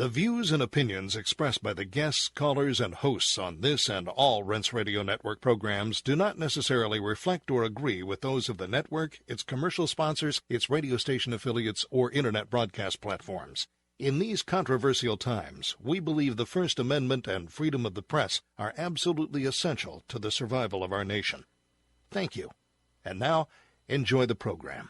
The views and opinions expressed by the guests, callers, and hosts on this and all Rense Radio Network programs do not necessarily reflect or agree with those of the network, its commercial sponsors, its radio station affiliates, or Internet broadcast platforms. In these controversial times, we believe the First Amendment and freedom of the press are absolutely essential to the survival of our nation. Thank you. And now, enjoy the program.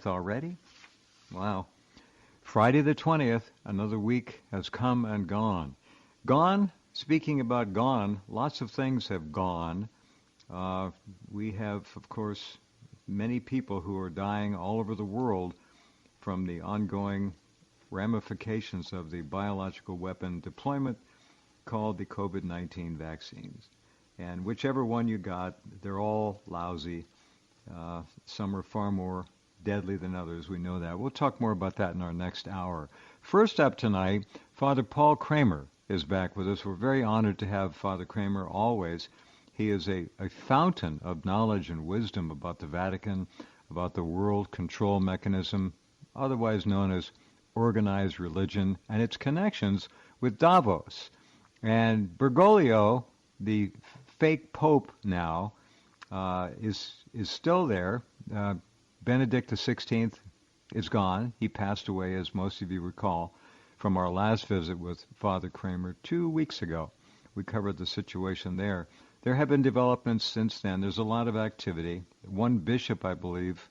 Already? Wow. Friday the 20th, another week has come and gone. Gone, speaking about gone, lots of things have gone. We have, of course, many people who are dying all over the world from the ongoing ramifications of the biological weapon deployment called the COVID-19 vaccines. And whichever one you got, they're all lousy. Some are far more deadly than others. We know that. We'll talk more about that in our next hour. First up tonight, Father Paul Kramer is back with us. We're very honored to have Father Kramer always. He is a fountain of knowledge and wisdom about the Vatican, about the world control mechanism, otherwise known as organized religion, and its connections with Davos. And Bergoglio, the fake pope now, is still there. Benedict XVI is gone. He passed away, as most of you recall, from our last visit with Father Kramer 2 weeks ago. We covered the situation there. There have been developments since then. There's a lot of activity. One bishop, I believe,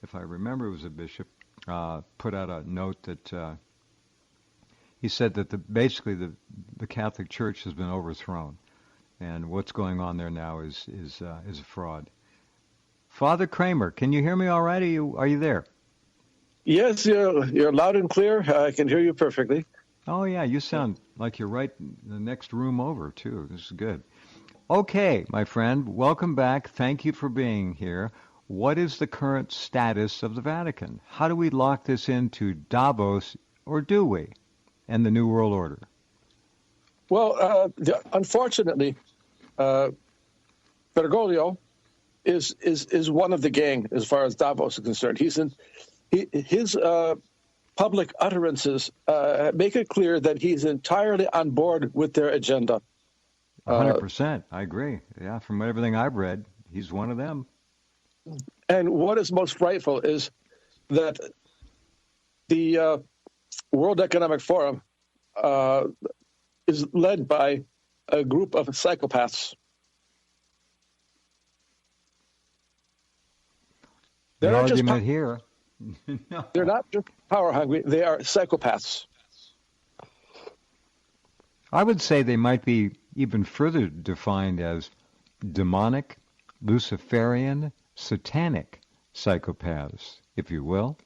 if I remember it was a bishop, put out a note that he said that basically the Catholic Church has been overthrown, and what's going on there now is a fraud. Father Kramer, can you hear me all right? Are you there? Yes, you're loud and clear. I can hear you perfectly. Oh, yeah, you sound like you're right in the next room over, too. This is good. Okay, my friend, welcome back. Thank you for being here. What is the current status of the Vatican? How do we lock this into Davos, or do we, and the New World Order? Well, unfortunately, Bergoglio is one of the gang as far as Davos is concerned. His public utterances make it clear that he's entirely on board with their agenda. 100%. I agree. Yeah, from everything I've read, he's one of them. And what is most frightful is that the World Economic Forum is led by a group of psychopaths. The argument here. No. They're not just power hungry, they are psychopaths. I would say they might be even further defined as demonic, Luciferian, satanic psychopaths, if you will.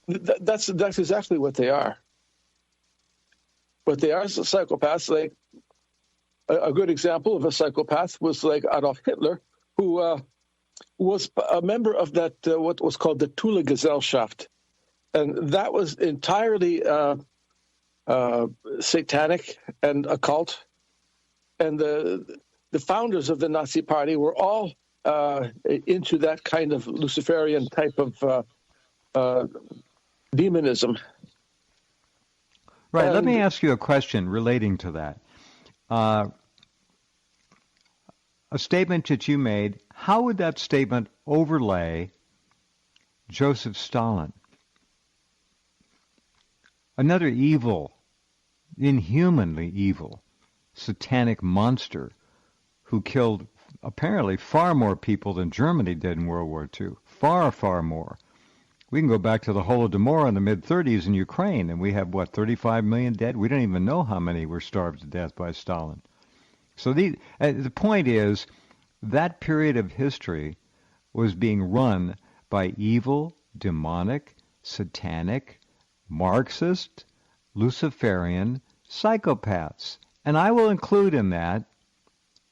That's exactly what they are. But they are psychopaths. a good example of a psychopath was like Adolf Hitler, who was a member of that what was called the Thule Gesellschaft, and that was entirely satanic and occult. And the founders of the Nazi Party were all into that kind of Luciferian type of demonism. Right. Let me ask you a question relating to that. A statement that you made, how would that statement overlay Joseph Stalin? Another evil, inhumanly evil, satanic monster who killed apparently far more people than Germany did in World War II. Far, far more. We can go back to the Holodomor in the mid-30s in Ukraine, and we have, 35 million dead? We don't even know how many were starved to death by Stalin. So the point is, that period of history was being run by evil, demonic, satanic, Marxist, Luciferian psychopaths. And I will include in that,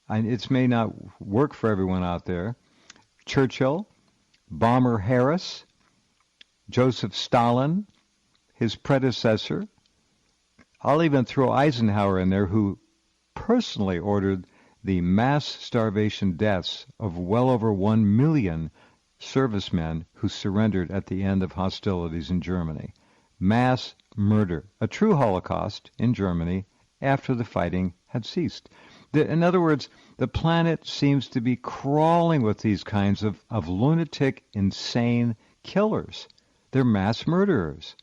and it may not work for everyone out there, Churchill, Bomber Harris, Joseph Stalin, his predecessor. I'll even throw Eisenhower in there, who personally ordered the mass starvation deaths of well over 1 million servicemen who surrendered at the end of hostilities in Germany. Mass murder, a true Holocaust in Germany after the fighting had ceased. In other words, the planet seems to be crawling with these kinds of lunatic, insane killers. They're mass murderers.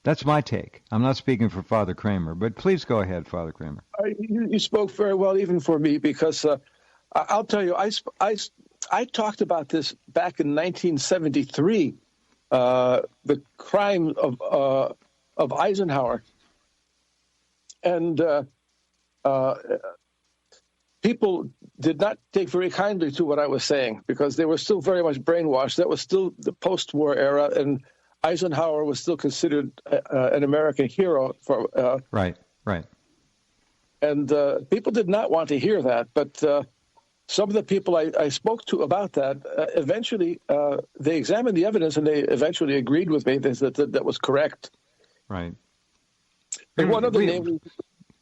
That's my take. I'm not speaking for Father Kramer, but please go ahead, Father Kramer. You spoke very well, even for me, because I'll tell you, I talked about this back in 1973, the crime of Eisenhower, and people did not take very kindly to what I was saying because they were still very much brainwashed. That was still the post-war era, and Eisenhower was still considered an American hero. Right. And people did not want to hear that, but some of the people I spoke to about that, eventually they examined the evidence and they eventually agreed with me that was correct. Right. And one other name.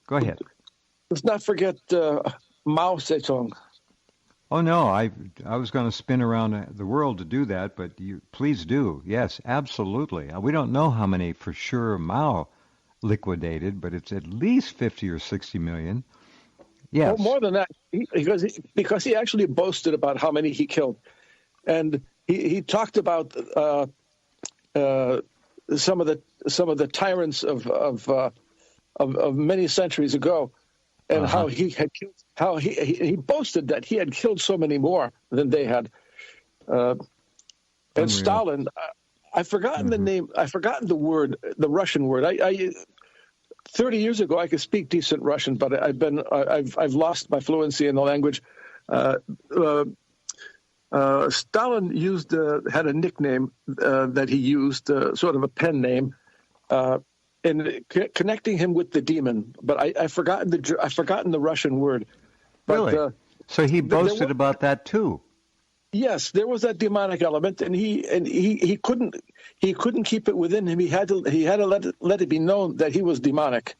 Go ahead. Let's not forget Mao Zedong. Oh, no, I was going to spin around the world to do that, but you please do. Yes, absolutely. We don't know how many for sure Mao liquidated, but it's at least 50 or 60 million. Yes. Well, more than that, because he actually boasted about how many he killed. And he talked about some of the tyrants of many centuries ago, and how he had killed, he boasted that he had killed so many more than they had. And Stalin, I've forgotten the name. I've forgotten the word, the Russian word. 30 years ago, I could speak decent Russian, but I've lost my fluency in the language. Stalin had a nickname that he used, sort of a pen name, in connecting him with the demon. But I've forgotten the Russian word. But, really? So he boasted about that too. Yes, there was that demonic element, and he couldn't keep it within him. He had to let it be known that he was demonic.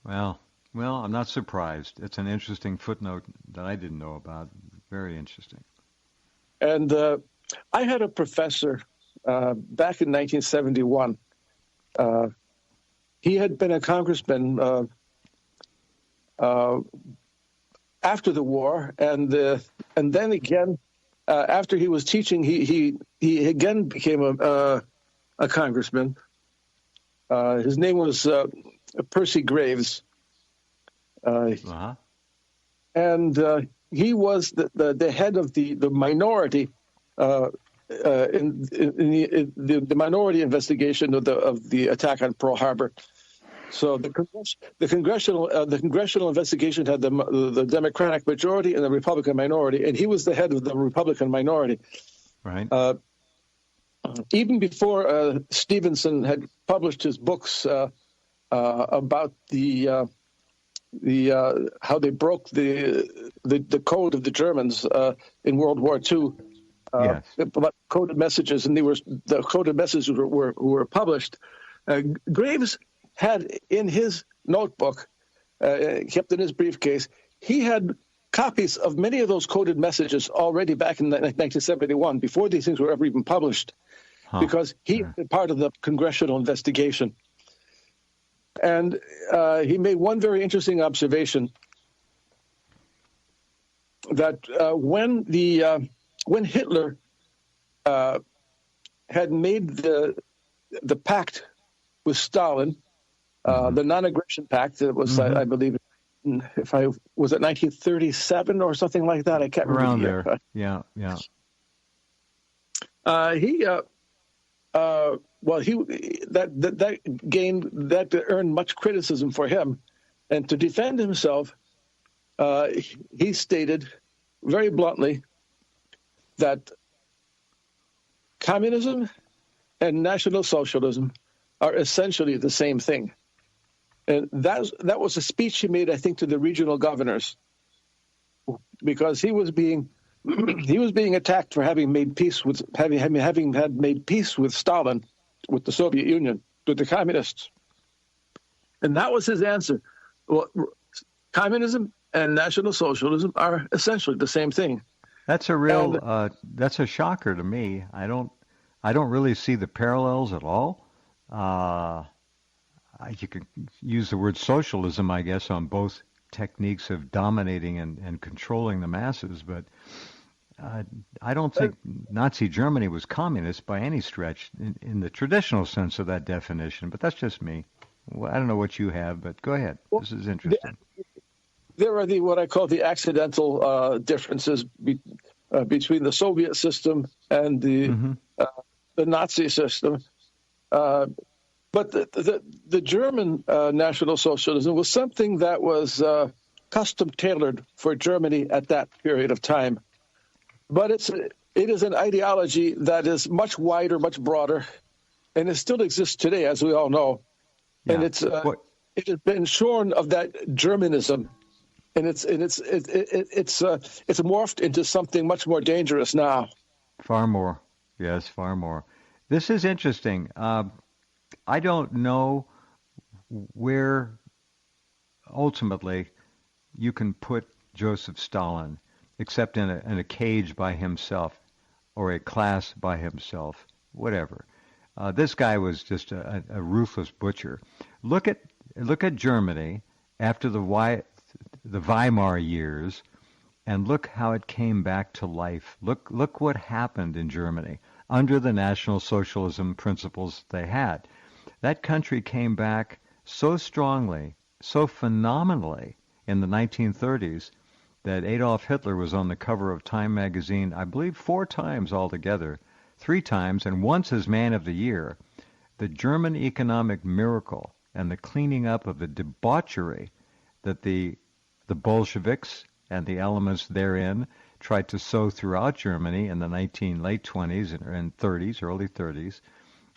Well, I'm not surprised. It's an interesting footnote that I didn't know about. Very interesting. And I had a professor back in 1971. He had been a congressman after the war, and then again, after he was teaching, he again became a congressman. His name was Percy Graves, and he was the head of the minority in the minority investigation of the attack on Pearl Harbor. So the congressional investigation had the Democratic majority and the Republican minority, and he was the head of the Republican minority. Right. Even before Stevenson had published his books about the how they broke the code of the Germans in World War II. Yes. About coded messages, and the coded messages were published. Graves had in his notebook, kept in his briefcase, he had copies of many of those coded messages already back in 1971, before these things were ever even published, because he had been part of the congressional investigation. And he made one very interesting observation, that when Hitler had made the pact with Stalin, the non-aggression pact, that was, I believe, if I was it 1937 or something like that, I can't remember. Around there, yeah. That earned much criticism for him, and to defend himself, he stated very bluntly that communism and National Socialism are essentially the same thing. And that was a speech he made, I think, to the regional governors, because he was being attacked for having made peace with made peace with Stalin, with the Soviet Union, with the communists. And that was his answer. Well, communism and National Socialism are essentially the same thing. That's a real that's a shocker to me. I don't really see the parallels at all. You could use the word socialism, I guess, on both techniques of dominating and controlling the masses, but I don't think Nazi Germany was communist by any stretch in the traditional sense of that definition, but that's just me. Well, I don't know what you have, but go ahead. This is interesting. There are what I call the accidental differences between the Soviet system and the Nazi system. But the German National Socialism was something that was custom-tailored for Germany at that period of time. But it is an ideology that is much wider, much broader, and it still exists today, as we all know. Yeah. And it has been shorn of that Germanism, and it's morphed into something much more dangerous now. Far more, yes, far more. This is interesting. I don't know where ultimately you can put Joseph Stalin, except in a cage by himself or a class by himself, whatever. This guy was just a ruthless butcher. Look at Germany after the Weimar years, and look how it came back to life. Look what happened in Germany under the National Socialism principles they had. That country came back so strongly, so phenomenally in the 1930s that Adolf Hitler was on the cover of Time magazine, I believe 4 times altogether, 3 times, and once as Man of the Year. The German economic miracle and the cleaning up of the debauchery that the Bolsheviks and the elements therein tried to sow throughout Germany in the late 20s and 30s, early 30s.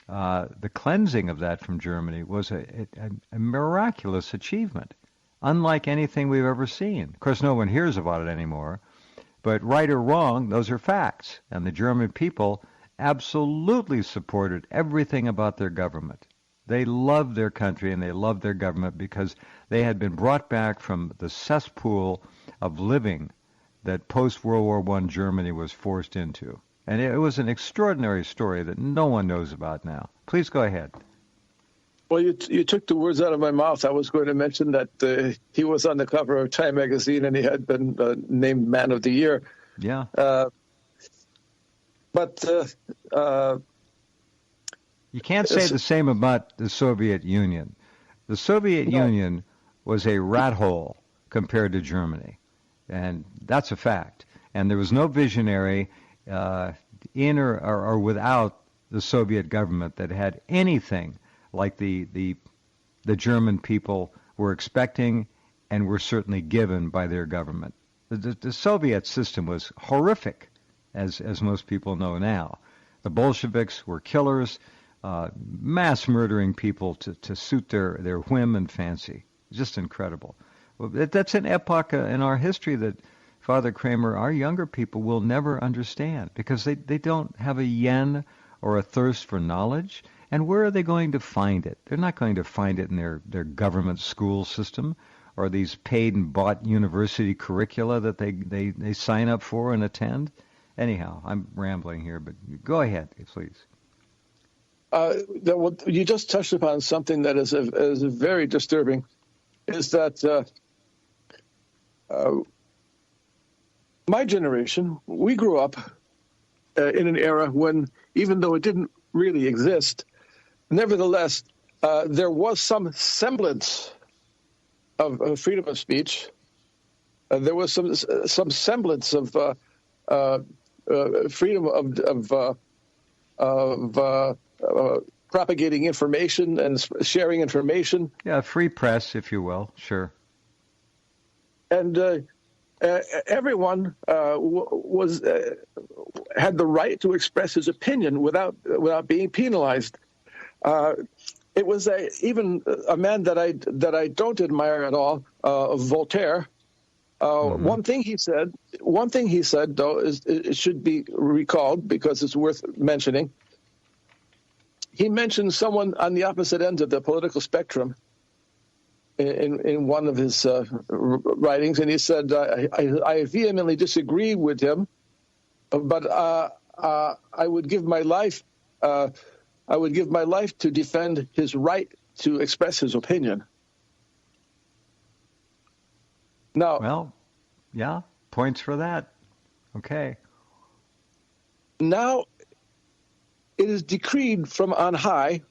The cleansing of that from Germany was a miraculous achievement, unlike anything we've ever seen. Of course, no one hears about it anymore, but right or wrong, those are facts. And the German people absolutely supported everything about their government. They loved their country and they loved their government because they had been brought back from the cesspool of living that post-World War I Germany was forced into. And it was an extraordinary story that no one knows about now. Please go ahead. Well, you took the words out of my mouth. I was going to mention that he was on the cover of Time magazine and he had been named Man of the Year. Yeah. But you can't say the same about the Soviet Union. The Soviet Union was a rat hole compared to Germany, and that's a fact. And there was no visionary in or without the Soviet government that had anything like the German people were expecting and were certainly given by their government. The Soviet system was horrific, as most people know now. The Bolsheviks were killers, mass murdering people to suit their whim and fancy. Just incredible. Well, that's an epoch in our history that, Father Kramer, our younger people will never understand because they don't have a yen or a thirst for knowledge. And where are they going to find it? They're not going to find it in their government school system or these paid and bought university curricula that they sign up for and attend. Anyhow, I'm rambling here, but go ahead, please. You just touched upon something that is very disturbing, is that my generation, we grew up in an era when, even though it didn't really exist, nevertheless, there was some semblance of freedom of speech. There was some semblance of freedom of propagating information and sharing information. Yeah, free press, if you will, sure. And everyone had the right to express his opinion without being penalized. It was even a man that I don't admire at all, Voltaire. One thing he said, though, it should be recalled because it's worth mentioning. He mentioned someone on the opposite end of the political spectrum in one of his writings, and he said, "I vehemently disagree with him, but I would give my life. I would give my life to defend his right to express his opinion." Now, well, yeah, points for that. Okay. Now, it is decreed from on high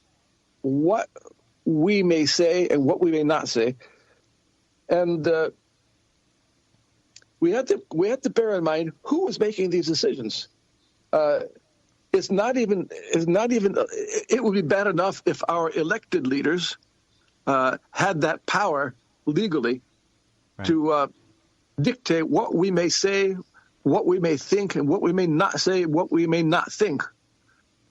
what we may say and what we may not say, and we have to bear in mind who is making these decisions. It's not even. It would be bad enough if our elected leaders had that power legally to dictate what we may say, what we may think, and what we may not say, what we may not think.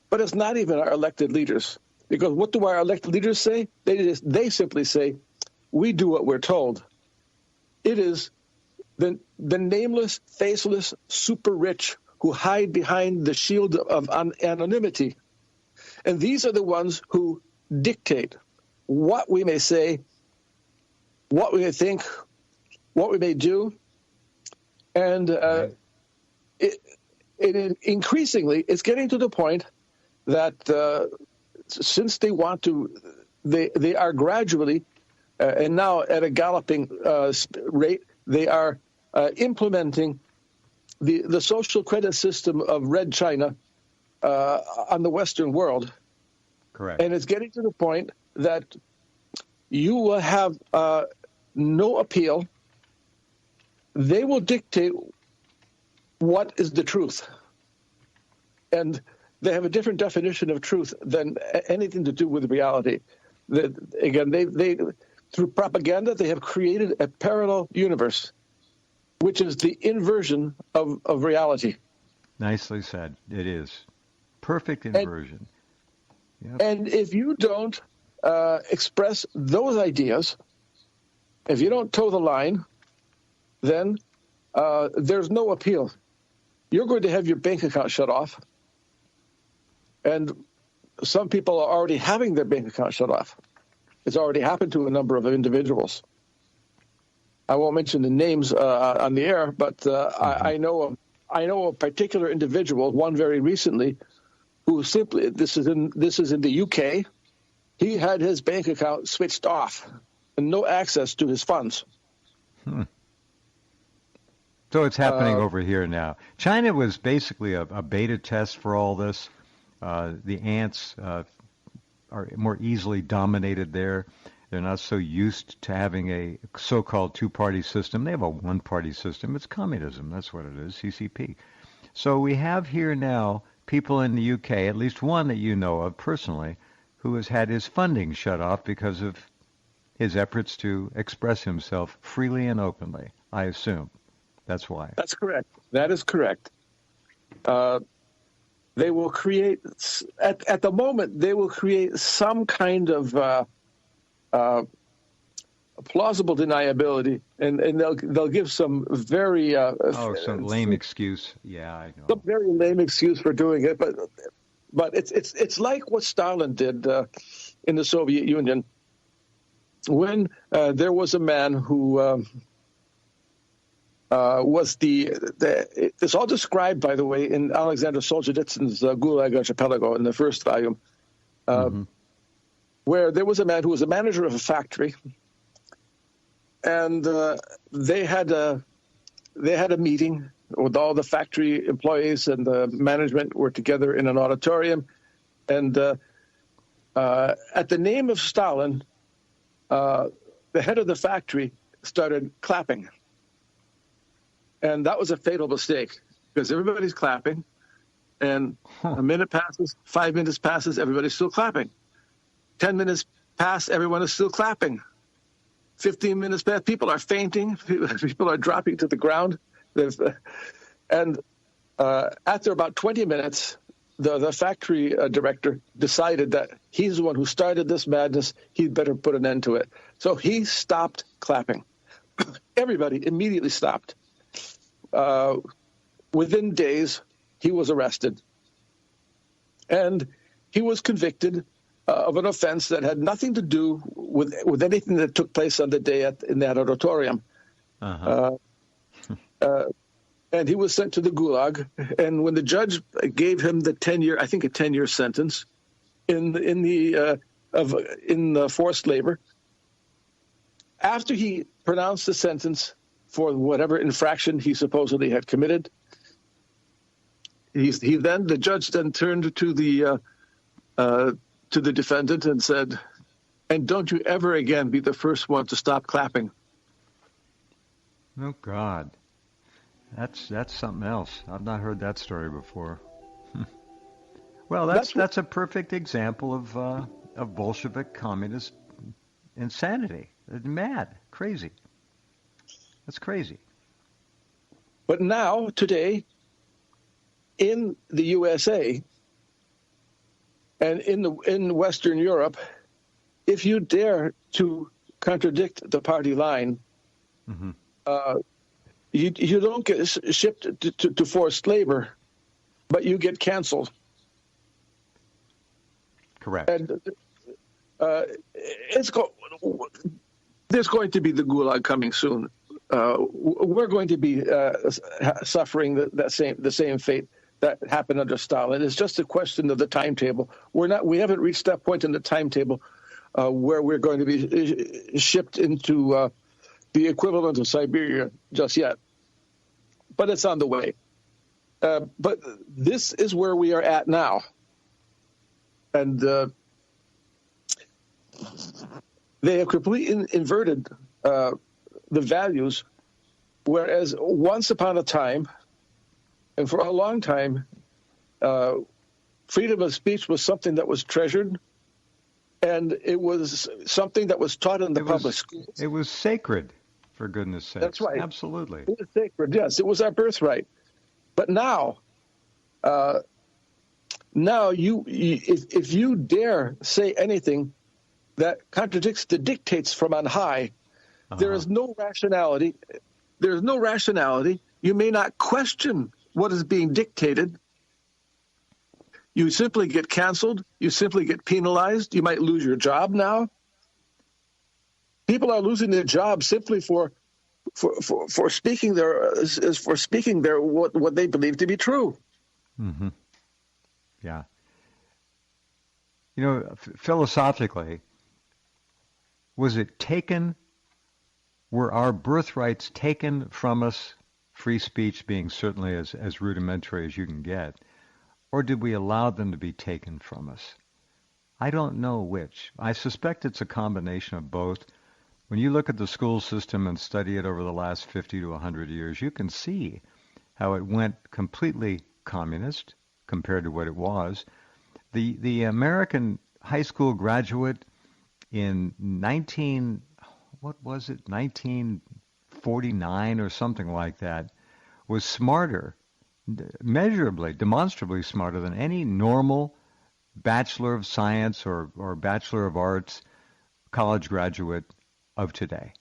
But it's not even our elected leaders, because what do our elected leaders say? They simply say, "We do what we're told." It is the nameless, faceless, super rich who hide behind the shield of anonymity. And these are the ones who dictate what we may say, what we may think, what we may do. And it increasingly, it's getting to the point that since they want to, they are gradually, and now at a galloping rate, they are implementing the social credit system of Red China on the Western world. Correct. And it's getting to the point that you will have no appeal. They will dictate what is the truth. And they have a different definition of truth than anything to do with reality. Again, they through propaganda, they have created a parallel universe, which is the inversion of reality. Nicely said. It is. Perfect inversion. Yep. And if you don't express those ideas, if you don't toe the line, then there's no appeal. You're going to have your bank account shut off. And some people are already having their bank account shut off. It's already happened to a number of individuals. I won't mention the names on the air, but I know a particular individual, one very recently, who simply this is in the UK. He had his bank account switched off and no access to his funds. So it's happening over here now. China was basically a beta test for all this. The ants are more easily dominated there. They're not so used to having a so-called two-party system. They have a one-party system. It's communism. That's what it is, CCP. So we have here now people in the UK, at least one that you know of personally, who has had his funding shut off because of his efforts to express himself freely and openly, I assume. That's why. That's correct. That is correct. They will create, at the moment, they will create some kind of plausible deniability, and they'll give some very some lame excuse. Yeah, I know. some very lame excuse for doing it, but it's like what Stalin did in the Soviet Union when there was a man who was it's all described, by the way, in Alexander Solzhenitsyn's Gulag Archipelago in the first volume, where there was a man who was a manager of a factory, and they had a meeting with all the factory employees, and the management were together in an auditorium, and at the name of Stalin, the head of the factory started clapping. And that was a fatal mistake, because everybody's clapping, and a minute passes, 5 minutes passes, everybody's still clapping. 10 minutes pass, everyone is still clapping. 15 minutes pass, people are fainting, people are dropping to the ground. And after about 20 minutes, the factory director decided that he's the one who started this madness, he'd better put an end to it. So he stopped clapping. Everybody immediately stopped. Within days, he was arrested, and he was convicted of an offense that had nothing to do with anything that took place on the day in that auditorium. And he was sent to the Gulag. And when the judge gave him the 10-year, I think a 10-year sentence in forced labor, after he pronounced the sentence for whatever infraction he supposedly had committed, the judge then turned to the defendant and said, "And don't you ever again be the first one to stop clapping." Oh God, that's something else. I've not heard that story before. Well, that's a perfect example of Bolshevik communist insanity. Mad, crazy. That's crazy. But now, today, in the USA and in Western Europe, if you dare to contradict the party line, you don't get shipped to forced labor, but you get canceled. Correct. And there's going to be the Gulag coming soon. We're going to be suffering the same fate that happened under Stalin. It's just a question of the timetable. We haven't reached that point in the timetable where we're going to be shipped into the equivalent of Siberia just yet. But it's on the way. But this is where we are at now. And they have completely inverted the values, whereas once upon a time, and for a long time, freedom of speech was something that was treasured, and it was something that was taught in the public schools. It was sacred, for goodness sakes. That's right. Absolutely. It was sacred, yes. It was our birthright. But now, if you dare say anything that contradicts the dictates from on high, there is no rationality. There is no rationality. You may not question what is being dictated. You simply get canceled. You simply get penalized. You might lose your job now. People are losing their jobs simply for speaking their what they believe to be true. Mm-hmm. Yeah. You know, philosophically, were our birthrights taken from us, free speech being certainly as rudimentary as you can get, or did we allow them to be taken from us? I don't know which. I suspect it's a combination of both. When you look at the school system and study it over the last 50 to 100 years, you can see how it went completely communist compared to what it was. The American high school graduate in 1949 or something like that, was smarter, measurably, demonstrably smarter than any normal Bachelor of Science or Bachelor of Arts college graduate of today.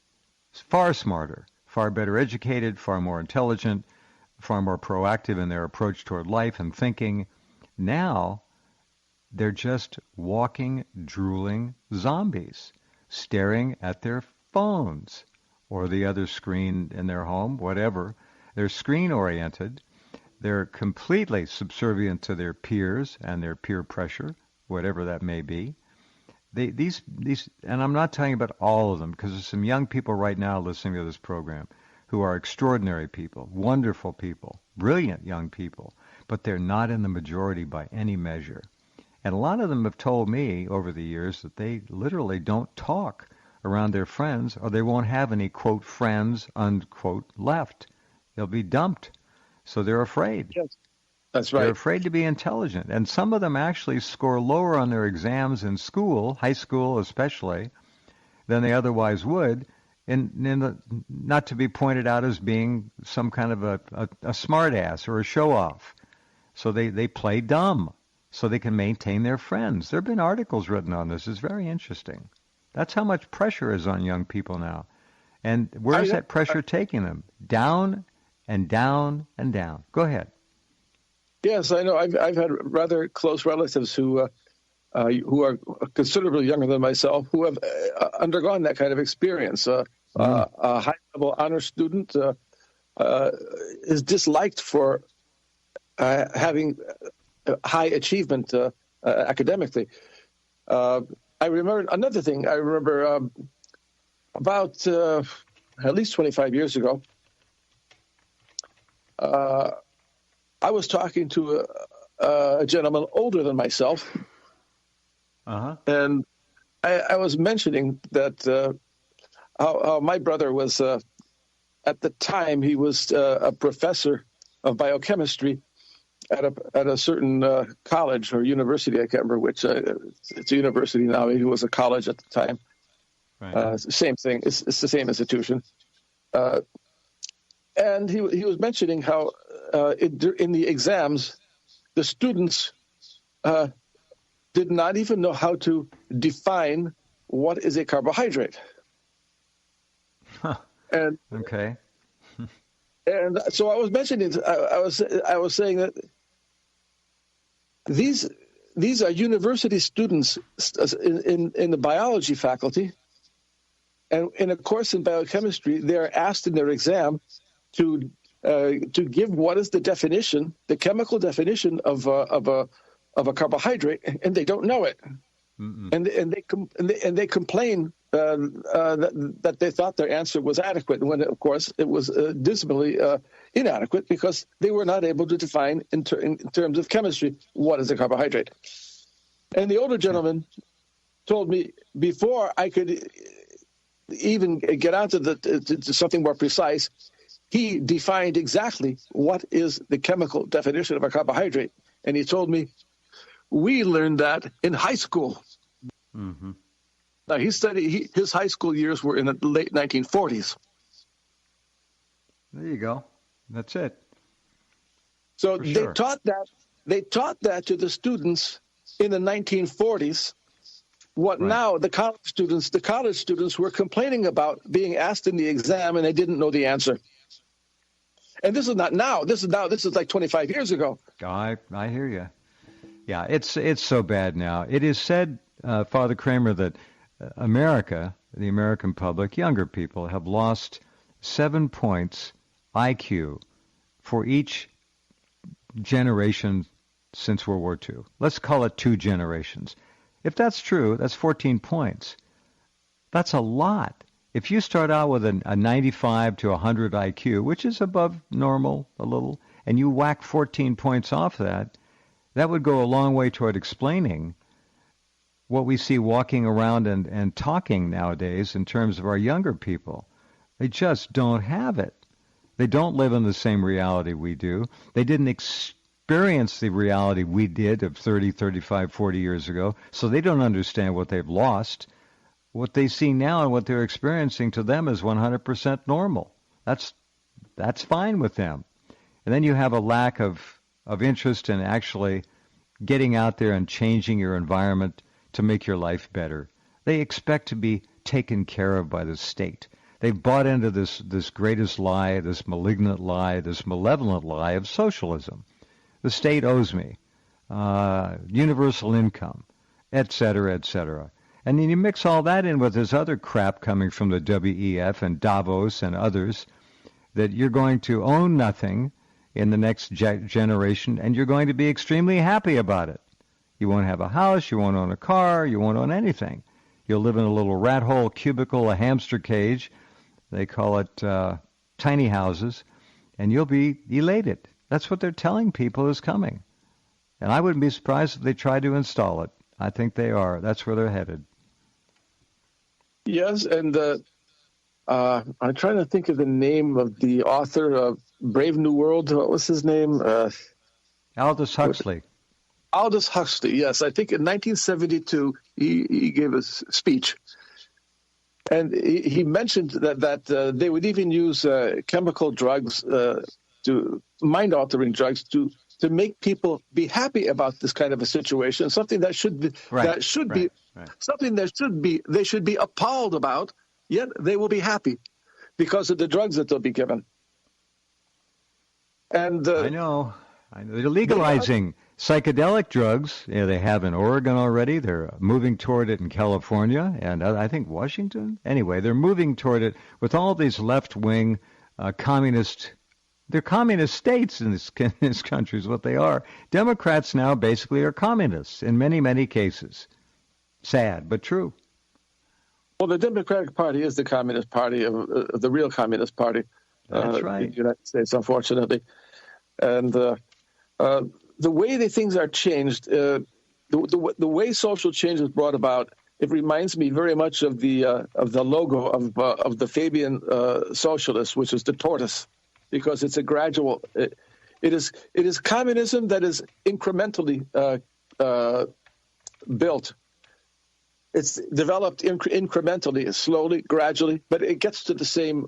Far smarter, far better educated, far more intelligent, far more proactive in their approach toward life and thinking. Now, they're just walking, drooling zombies, staring at their phones or the other screen in their home, whatever. They're screen-oriented. They're completely subservient to their peers and their peer pressure, whatever that may be. These, and I'm not talking about all of them, because there's some young people right now listening to this program who are extraordinary people, wonderful people, brilliant young people, but they're not in the majority by any measure. And a lot of them have told me over the years that they literally don't talk around their friends, or they won't have any, quote, friends, unquote, left. They'll be dumped. So they're afraid. Yes, that's right. They're afraid to be intelligent. And some of them actually score lower on their exams in school, high school especially, than they otherwise would, not to be pointed out as being some kind of a smart ass or a show-off. So they play dumb so they can maintain their friends. There have been articles written on this. It's very interesting. That's how much pressure is on young people now. And where's that pressure taking them? Down and down and down. Go ahead. Yes, I know. I've had rather close relatives who are considerably younger than myself who have undergone that kind of experience. A high-level honor student is disliked for having high achievement academically. I remember another thing. I remember about at least 25 years ago, I was talking to a gentleman older than myself, and I was mentioning that how my brother was, at the time, he was a professor of biochemistry at a certain college or university. I can't remember which. It's a university now. Maybe it was a college at the time. Right. Same thing. It's the same institution. And he was mentioning how in the exams, the students did not even know how to define what is a carbohydrate. Huh. And okay. And so I was mentioning, I was saying that these are university students in the biology faculty, and in a course in biochemistry, they're asked in their exam to give what is the definition, the chemical definition of a carbohydrate, and they don't know it, and they complain that they thought their answer was adequate, when of course it was dismally inadequate, because they were not able to define in terms of chemistry what is a carbohydrate. And the older gentleman told me, before I could even get onto to something more precise, he defined exactly what is the chemical definition of a carbohydrate. And he told me, we learned that in high school. Mm-hmm. Now, his high school years were in the late 1940s. There you go. That's it. So they taught that to the students in the 1940s. What right. Now the college students were complaining about being asked in the exam and they didn't know the answer. And this is not now. This is like 25 years ago. I hear you. Yeah, it's so bad now. It is said, Father Kramer, that America, the American public, younger people, have lost 7 points IQ for each generation since World War II. Let's call it 2 generations. If that's true, that's 14 points. That's a lot. If you start out with a 95 to 100 IQ, which is above normal a little, and you whack 14 points off that would go a long way toward explaining what we see walking around and talking nowadays in terms of our younger people. They just don't have it. They don't live in the same reality we do. They didn't experience the reality we did of 30, 35, 40 years ago, so they don't understand what they've lost. What they see now and what they're experiencing to them is 100% normal. That's fine with them. And then you have a lack of interest in actually getting out there and changing your environment to make your life better. They expect to be taken care of by the state. They've bought into this greatest lie, this malignant lie, this malevolent lie of socialism. The state owes me, universal income, et cetera, et cetera. And then you mix all that in with this other crap coming from the WEF and Davos and others, that you're going to own nothing in the next generation, and you're going to be extremely happy about it. You won't have a house, you won't own a car, you won't own anything. You'll live in a little rat hole cubicle, a hamster cage. They call it tiny houses, and you'll be elated. That's what they're telling people is coming. And I wouldn't be surprised if they try to install it. I think they are. That's where they're headed. Yes, and I'm trying to think of the name of the author of Brave New World. What was his name? Aldous Huxley. Aldous Huxley, yes. I think in 1972, he gave a speech. And he mentioned that they would even use chemical drugs, mind-altering drugs, to make people be happy about this kind of a situation. Something that should be something that they should be appalled about. Yet they will be happy because of the drugs that they'll be given. And I know they're legalizing psychedelic drugs. Yeah, they have in Oregon already. They're moving toward it in California and I think Washington. Anyway, they're moving toward it with all these left-wing communist. They're communist states in this country is what they are. Democrats now basically are communists in many, many cases. Sad, but true. Well, the Democratic Party is the Communist Party of the real Communist Party. That's right. In the United States, unfortunately. And the way the things are changed, the way social change is brought about, it reminds me very much of the logo of the Fabian Socialists, which is the tortoise, because it's a gradual. It is communism that is incrementally built. It's developed incrementally, slowly, gradually, but it gets to the same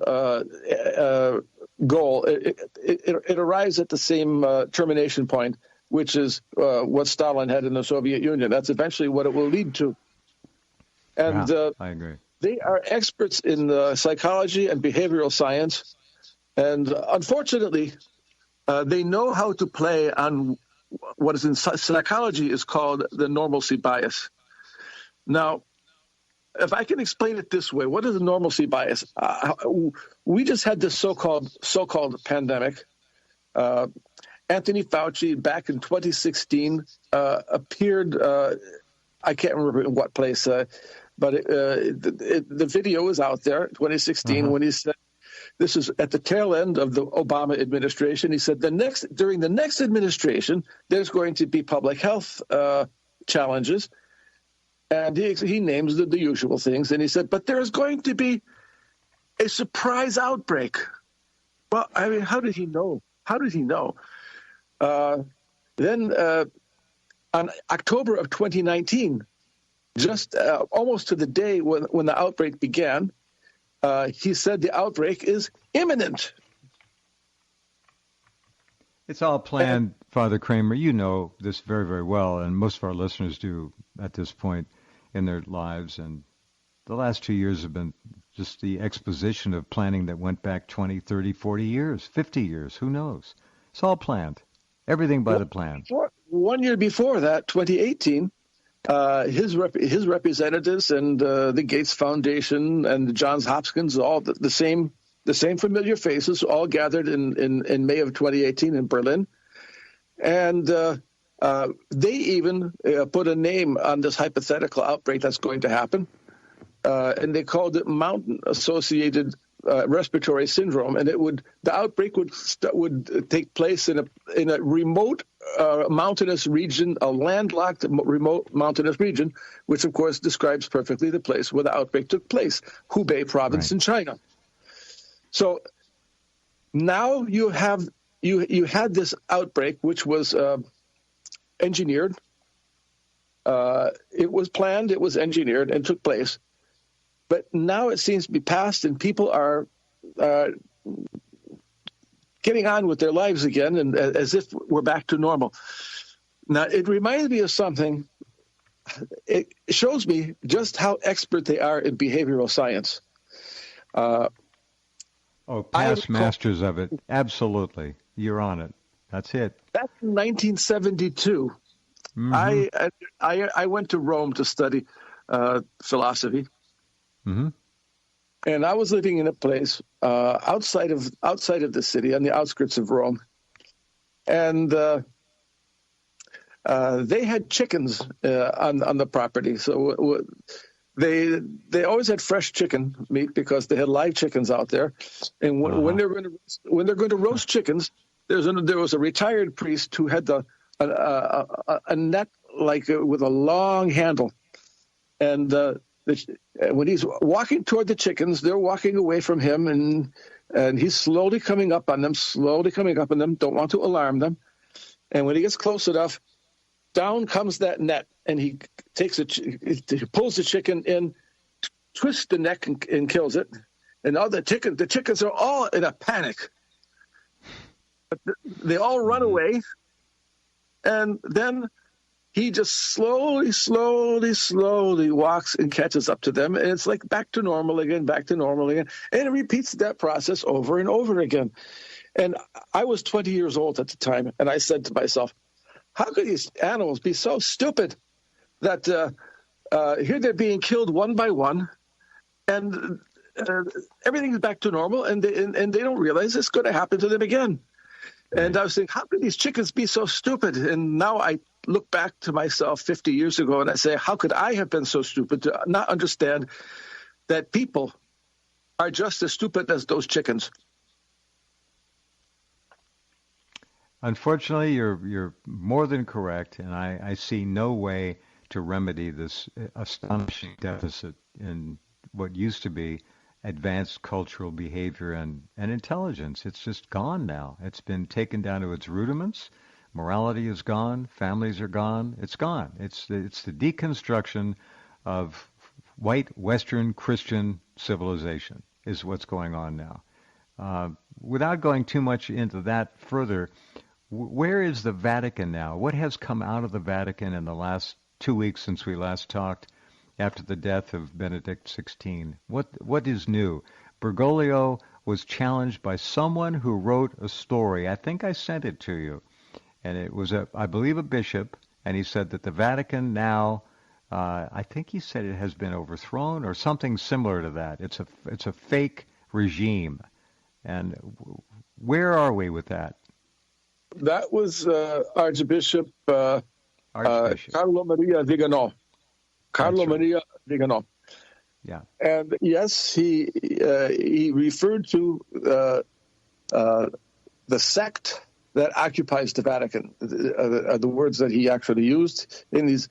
goal. It arrives at the same termination point, which is what Stalin had in the Soviet Union. That's eventually what it will lead to. And I agree. They are experts in psychology and behavioral science, and unfortunately, they know how to play on what is in psychology is called the normalcy bias. Now, if I can explain it this way, what is the normalcy bias? We just had this so-called pandemic. Anthony Fauci, back in 2016, appeared, I can't remember in what place, but the video is out there, 2016, when he said, this is at the tail end of the Obama administration. He said during the next administration, there's going to be public health challenges. And he names the usual things. And he said, but there's going to be a surprise outbreak. Well, I mean, how did he know? Then on October of 2019, just almost to the day when the outbreak began, he said the outbreak is imminent. It's all planned, Father Kramer. You know this very, very well, and most of our listeners do at this point in their lives. And the last 2 years have been just the exposition of planning that went back 20, 30, 40 years, 50 years. Who knows? It's all planned. Everything by the plan. 1 year before that, 2018, his representatives and the Gates Foundation and the Johns Hopkins, all the same familiar faces, all gathered in May of 2018 in Berlin. And they even put a name on this hypothetical outbreak that's going to happen. And they called it mountain-associated respiratory syndrome. And the outbreak would take place in a remote mountainous region, a landlocked remote mountainous region, which of course describes perfectly the place where the outbreak took place, Hubei province in China. So now you had this outbreak, which was engineered. It was planned, it was engineered, and took place. But now it seems to be past, and people are getting on with their lives again, and as if we're back to normal. Now, it reminds me of something it shows me just how expert they are in behavioral science. Past masters of it. Absolutely. You're on it. That's it. Back in 1972, I went to Rome to study philosophy. Mm-hmm. And I was living in a place outside of the city, on the outskirts of Rome. And they had chickens on the property. So they always had fresh chicken meat because they had live chickens out there. And when they're going to roast chickens, there was a retired priest who had a net with a long handle, and when he's walking toward the chickens, they're walking away from him, and he's slowly coming up on them. Don't want to alarm them, and when he gets close enough, down comes that net, and he pulls the chicken in, twists the neck, and kills it. And all the chickens are all in a panic. They all run away, and then he just slowly walks and catches up to them, and it's like back to normal again, and it repeats that process over and over again. And I was 20 years old at the time, and I said to myself, how could these animals be so stupid that here they're being killed one by one, and everything's back to normal, and they don't realize it's going to happen to them again. And I was thinking, how could these chickens be so stupid? And now I look back to myself 50 years ago, and I say, how could I have been so stupid to not understand that people are just as stupid as those chickens? Unfortunately, you're more than correct, and I see no way to remedy this astonishing deficit in what used to be advanced cultural behavior and intelligence. It's just gone now. It's been taken down to its rudiments. Morality is gone. Families are gone. It's gone. It's the deconstruction of white Western Christian civilization is what's going on now. Without going too much into that further, where is the Vatican now? What has come out of the Vatican in the last 2 weeks since we last talked after the death of Benedict XVI? What is new? Bergoglio was challenged by someone who wrote a story. I think I sent it to you. And it was, I believe, a bishop. And he said that the Vatican now, I think he said it has been overthrown or something similar to that. It's a fake regime. And where are we with that? That was Archbishop Carlo Maria Vigano. Maria Vigano. Yeah. And yes, he referred to the sect that occupies the Vatican. The words that he actually used in these.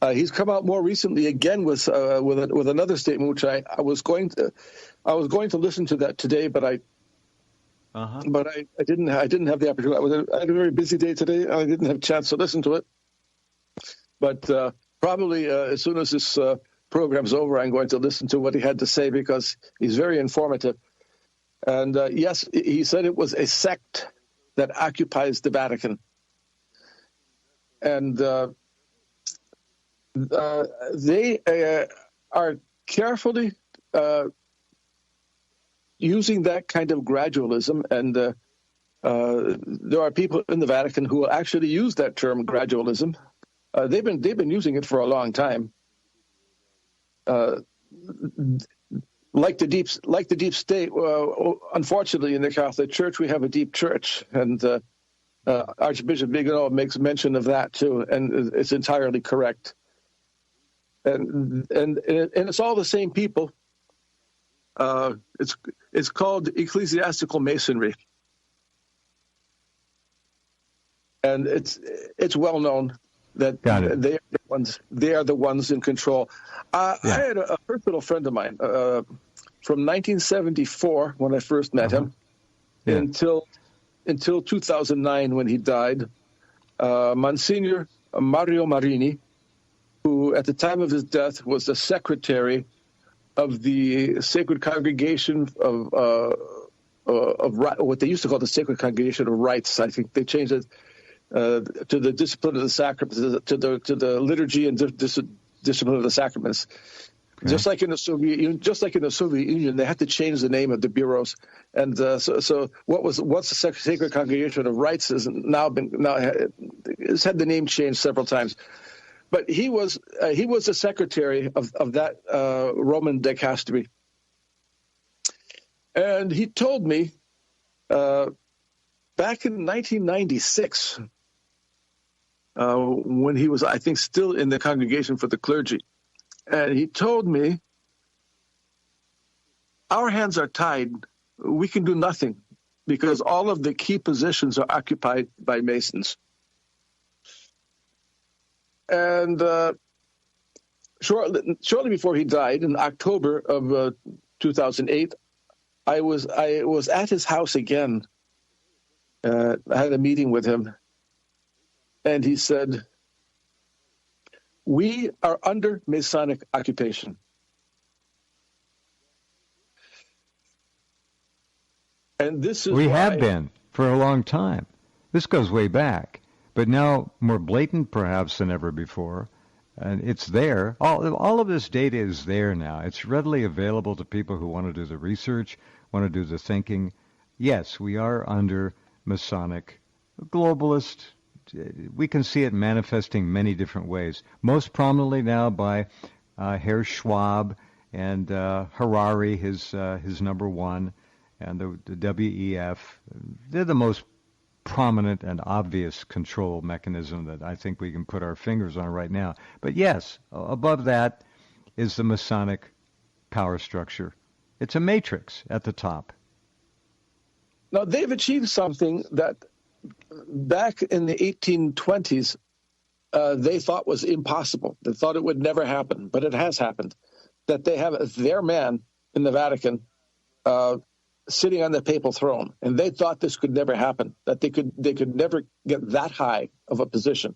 He's come out more recently again with another statement, which I was going to listen to that today, but I didn't have the opportunity. I had a very busy day today. I didn't have a chance to listen to it. But probably as soon as this program's over, I'm going to listen to what he had to say because he's very informative. And yes, he said it was a sect that occupies the Vatican. And they are carefully using that kind of gradualism, and there are people in the Vatican who will actually use that term gradualism. They've been using it for a long time. Like the deep state, unfortunately, in the Catholic Church, we have a deep church, and Archbishop Vigano makes mention of that too, and it's entirely correct. And it's all the same people. It's called ecclesiastical masonry, and it's well known that they are the ones in control. I had a personal friend of mine from 1974 when I first met him until 2009 when he died. Monsignor Mario Marini, who at the time of his death was the secretary of the Sacred Congregation of what they used to call the Sacred Congregation of Rites. I think they changed it to the discipline of the sacraments, to the liturgy and discipline of the sacraments. Okay. Just like in the Soviet Union, they had to change the name of the bureaus, and so what's the Sacred Congregation of Rites has it's had the name changed several times. But he was the secretary of that Roman dicastery, and he told me back in 1996, when he was, I think, still in the Congregation for the Clergy. And he told me, our hands are tied. We can do nothing because all of the key positions are occupied by Masons. And shortly before he died, in October of 2008, I was at his house again. I had a meeting with him, and he said, "We are under Masonic occupation." And this is we have been for a long time. This goes way back, but now more blatant perhaps than ever before. And it's there. All of this data is there now. It's readily available to people who want to do the research, want to do the thinking. Yes, we are under Masonic, globalist. We can see it manifesting many different ways. Most prominently now by Herr Schwab and Harari, his number one, and the WEF. They're the most prominent and obvious control mechanism that I think we can put our fingers on right now. But yes, above that is the Masonic power structure. It's a matrix at the top. Now, they've achieved something that back in the 1820s, they thought was impossible. They thought it would never happen, but it has happened. That they have their man in the Vatican sitting on the papal throne, and they thought this could never happen. That they could never get that high of a position.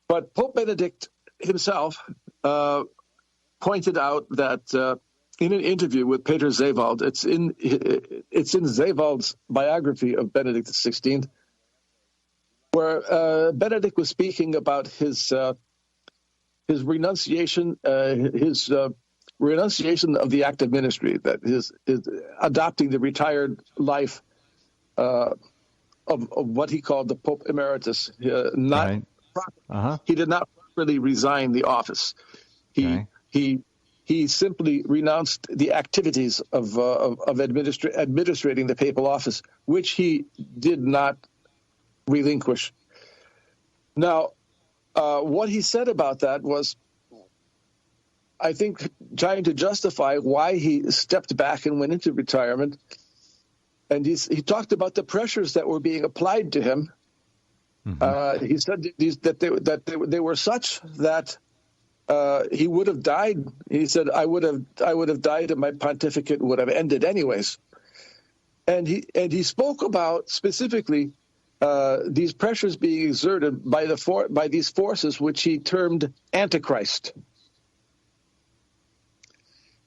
But Pope Benedict himself pointed out that in an interview with Peter Zewald, it's in Zewald's biography of Benedict XVI, where Benedict was speaking about his renunciation, renunciation of the active ministry, that his adopting the retired life of what he called the Pope Emeritus. Right. He did not properly resign the office. He simply renounced the activities of administrating the papal office, which he did not relinquish. Now, what he said about that was, I think, trying to justify why he stepped back and went into retirement. And he talked about the pressures that were being applied to him. Mm-hmm. He said that they were such that he would have died. He said, I would have died and my pontificate would have ended anyways. And he spoke about specifically these pressures being exerted by these forces which he termed Antichrist.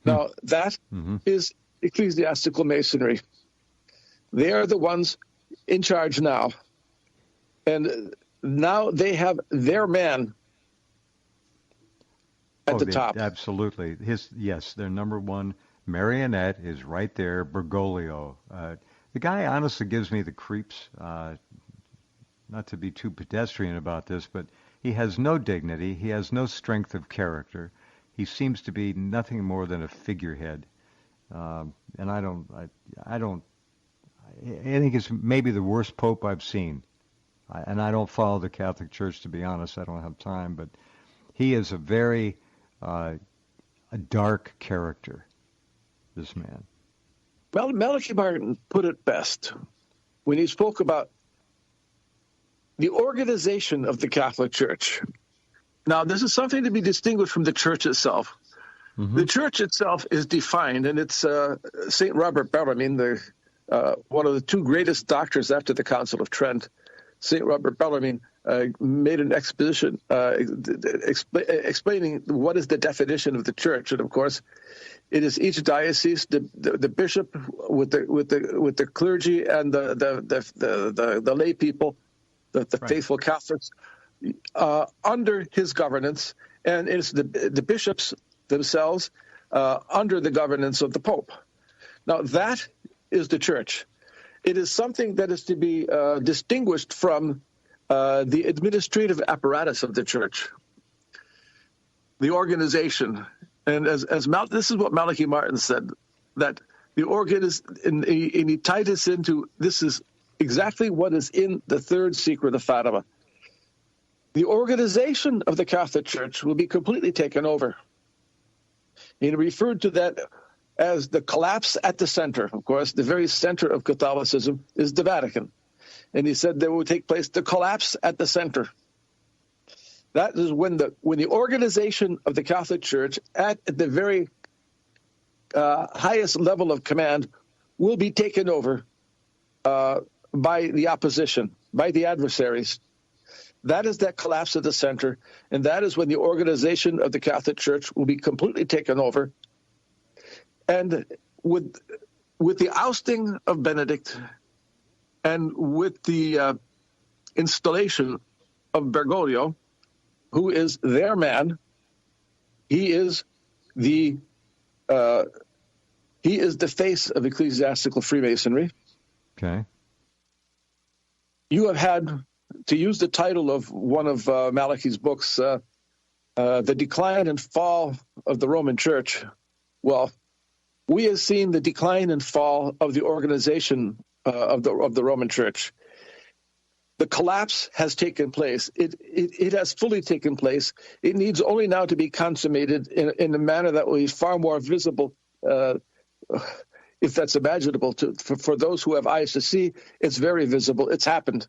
Now, that is ecclesiastical masonry. They are the ones in charge now. And now they have their man at the top. Absolutely. Their number one marionette is right there, Bergoglio. The guy honestly gives me the creeps, not to be too pedestrian about this, but he has no dignity. He has no strength of character. He seems to be nothing more than a figurehead, and I think it's maybe the worst pope I've seen. And I don't follow the Catholic Church, to be honest. I don't have time, but he is a very a dark character, this man. Well, Malachi Martin put it best when he spoke about the organization of the Catholic Church. Now, this is something to be distinguished from the Church itself. Mm-hmm. The Church itself is defined, and it's St. Robert Bellarmine, one of the two greatest doctors after the Council of Trent. St. Robert Bellarmine made an exposition explaining what is the definition of the Church, and of course, it is each diocese, the bishop with the clergy and the lay people, the Right. faithful Catholics, under his governance, and it's the bishops themselves under the governance of the Pope. Now, that is the church. It is something that is to be distinguished from the administrative apparatus of the church, the organization. And this is what Malachi Martin said, that the organ is, and he tied this into, this is exactly what is in the third secret of Fatima. The organization of the Catholic Church will be completely taken over. He referred to that as the collapse at the center. Of course, the very center of Catholicism is the Vatican. And he said there will take place the collapse at the center. That is when the organization of the Catholic Church at the very highest level of command will be taken over by the opposition, by the adversaries. That is that collapse at the center, and that is when the organization of the Catholic Church will be completely taken over. And with the ousting of Benedict and with the installation of Bergoglio, who is their man, he is the face of ecclesiastical Freemasonry. Okay. You have had, to use the title of one of Malachi's books, The Decline and Fall of the Roman Church. Well, we have seen the decline and fall of the organization of the Roman Church. The collapse has taken place. It has fully taken place. It needs only now to be consummated in a manner that will be far more visible, if that's imaginable, for those who have eyes to see. It's very visible. It's happened.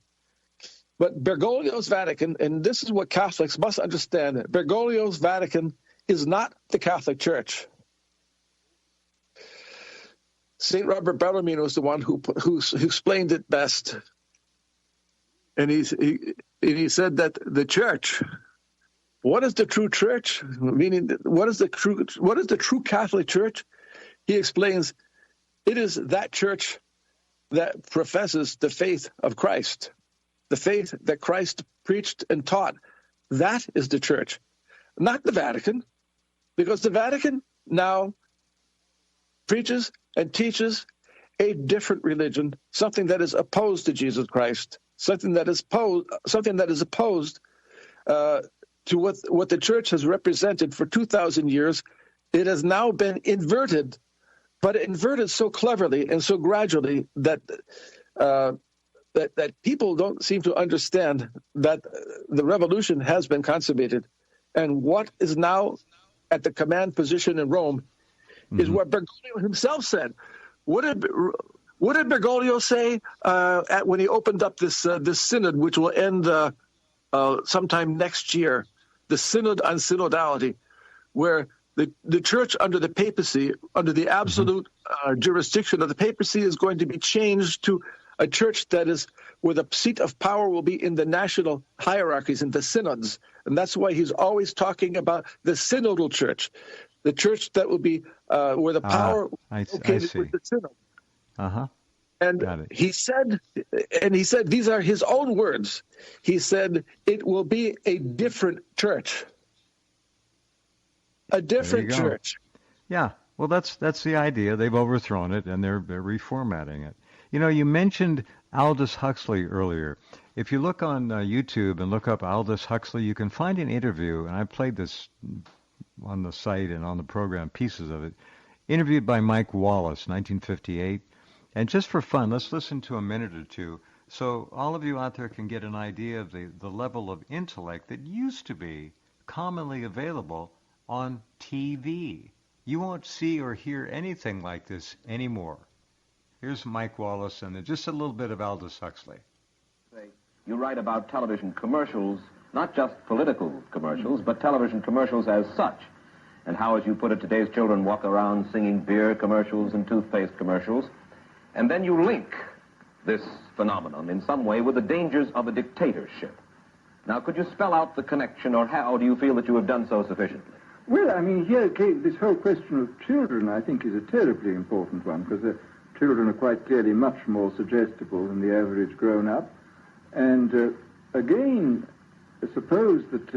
But Bergoglio's Vatican, and this is what Catholics must understand, Bergoglio's Vatican is not the Catholic Church. St. Robert Bellarmine was the one who explained it best. And he said that the church, what is the true church? Meaning, what is the true Catholic Church? He explains, it is that church that professes the faith of Christ, the faith that Christ preached and taught. That is the church, not the Vatican, because the Vatican now preaches and teaches a different religion, something that is opposed to Jesus Christ, something that is opposed to what the church has represented for 2,000 years. It has now been inverted, but inverted so cleverly and so gradually that people don't seem to understand that the revolution has been consummated. And what is now at the command position in Rome is what Bergoglio himself said. What did Bergoglio say when he opened up this synod, which will end sometime next year, the Synod on Synodality, where the church under the papacy, under the absolute jurisdiction of the papacy, is going to be changed to a church that is where the seat of power will be in the national hierarchies, in the synods. And that's why he's always talking about the synodal church, the church that will be where the power is located with the synod. And he said, these are his own words. He said, it will be a different church. A different church. Yeah, well, that's the idea. They've overthrown it, and they're reformatting it. You know, you mentioned Aldous Huxley earlier. If you look on YouTube and look up Aldous Huxley, you can find an interview, and I played this on the site and on the program, pieces of it, interviewed by Mike Wallace, 1958. And just for fun, let's listen to a minute or two so all of you out there can get an idea of the level of intellect that used to be commonly available on TV. You won't see or hear anything like this anymore. Here's Mike Wallace and just a little bit of Aldous Huxley. You write about television commercials, not just political commercials, but television commercials as such, and how, as you put it, today's children walk around singing beer commercials and toothpaste commercials, and then you link this phenomenon in some way with the dangers of a dictatorship. Now, could you spell out the connection, or how do you feel that you have done so sufficiently? Well, I mean, here this whole question of children, I think, is a terribly important one, because the children are quite clearly much more suggestible than the average grown-up. And again, suppose that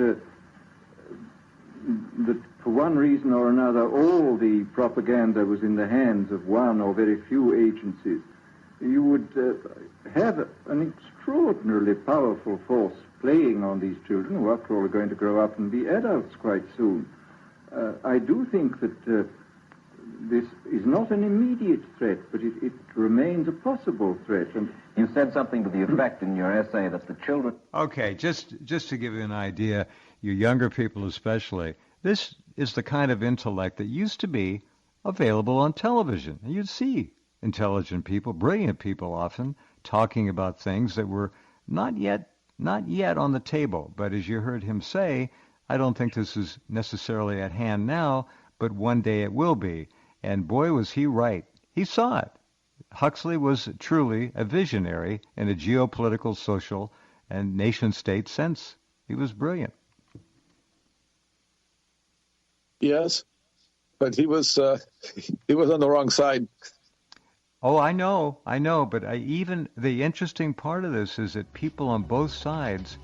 that for one reason or another all the propaganda was in the hands of one or very few agencies, you would have an extraordinarily powerful force playing on these children, who after all are going to grow up and be adults quite soon. I do think that this is not an immediate threat, but it remains a possible threat. And you said something to the effect in your essay that the children... Okay, just to give you an idea, you younger people especially, this is the kind of intellect that used to be available on television. And you'd see intelligent people, brilliant people often, talking about things that were not yet on the table. But as you heard him say, I don't think this is necessarily at hand now, but one day it will be. And boy, was he right. He saw it. Huxley was truly a visionary in a geopolitical, social, and nation-state sense. He was brilliant. Yes, but he was on the wrong side. Oh, I know, but even the interesting part of this is that people on both sides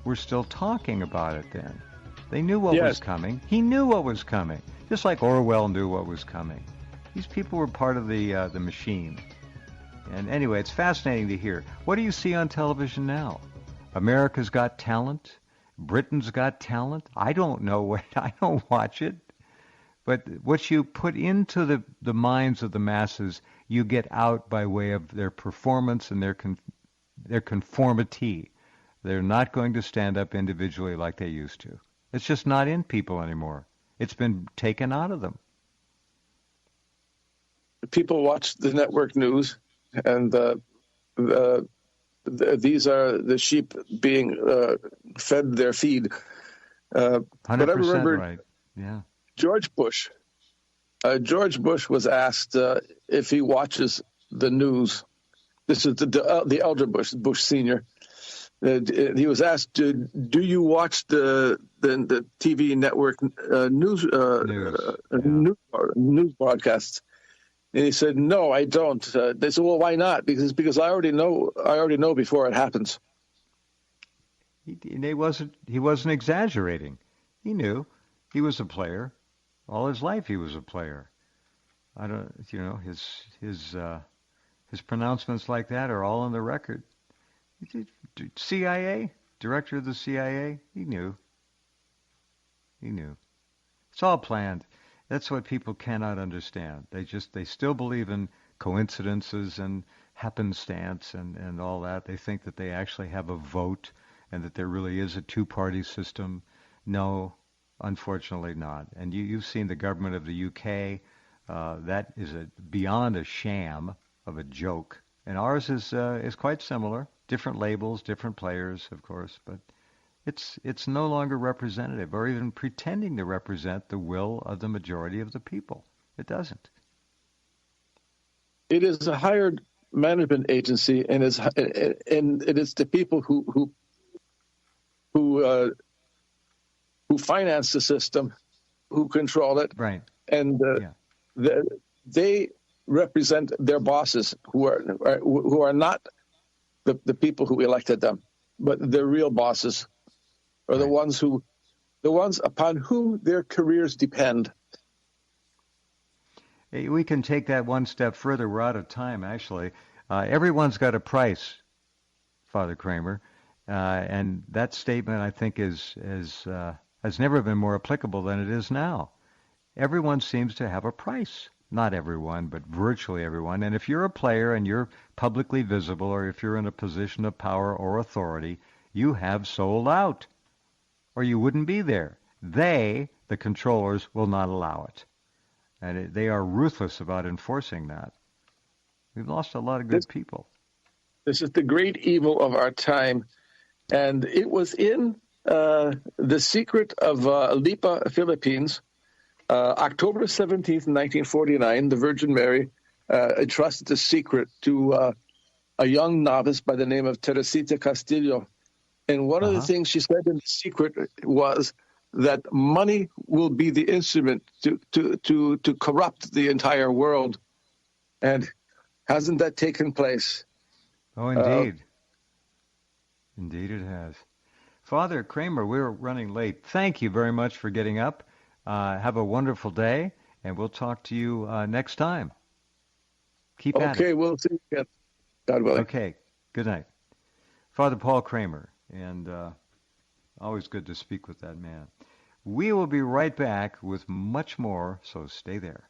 were still talking about it then. They knew what was coming. He knew what was coming, just like Orwell knew what was coming. These people were part of the machine. And anyway, it's fascinating to hear. What do you see on television now? America's Got Talent? Britain's Got Talent? I don't know. I don't watch it. But what you put into the minds of the masses, you get out by way of their performance and their conformity. They're not going to stand up individually like they used to. It's just not in people anymore. It's been taken out of them. People watch the network news, and these are the sheep being fed their feed. 100% right. Yeah. George Bush was asked if he watches the news. This is the elder Bush, Bush Senior. He was asked, "Do you watch the TV network news broadcasts?" And he said, "No, I don't." They said, "Well, why not?" Because I already know before it happens. He wasn't exaggerating. He knew. He was a player. All his life he was a player. His pronouncements like that are all on the record. CIA, director of the CIA, he knew. It's all planned. That's what people cannot understand. They still believe in coincidences and happenstance and all that. They think that they actually have a vote and that there really is a two-party system. No, unfortunately not. And you've seen the government of the UK. That is beyond a sham of a joke. And ours is quite similar. Different labels, different players, of course, but it's no longer representative or even pretending to represent the will of the majority of the people. It doesn't. It is a hired management agency, and it is the people who finance the system, who control it, right? And they represent their bosses, who are not the people who elected them, but their real bosses are the ones upon whom their careers depend. We can take that one step further. We're out of time, actually. Everyone's got a price, Father Kramer, and that statement, I think, has never been more applicable than it is now. Everyone seems to have a price. Not everyone, but virtually everyone. And if you're a player and you're publicly visible, or if you're in a position of power or authority, you have sold out, or you wouldn't be there. They, the controllers, will not allow it. And they are ruthless about enforcing that. We've lost a lot of good people. This is the great evil of our time. And it was in The Secret of Lipa, Philippines, October 17th, 1949, the Virgin Mary entrusted the secret to a young novice by the name of Teresita Castillo. And one of the things she said in the secret was that money will be the instrument to corrupt the entire world. And hasn't that taken place? Oh, indeed. Indeed it has. Father Kramer, we're running late. Thank you very much for getting up. Have a wonderful day, and we'll talk to you next time. Keep at it. Okay, we'll see you again. God willing. Okay, good night. Father Paul Kramer, and always good to speak with that man. We will be right back with much more, so stay there.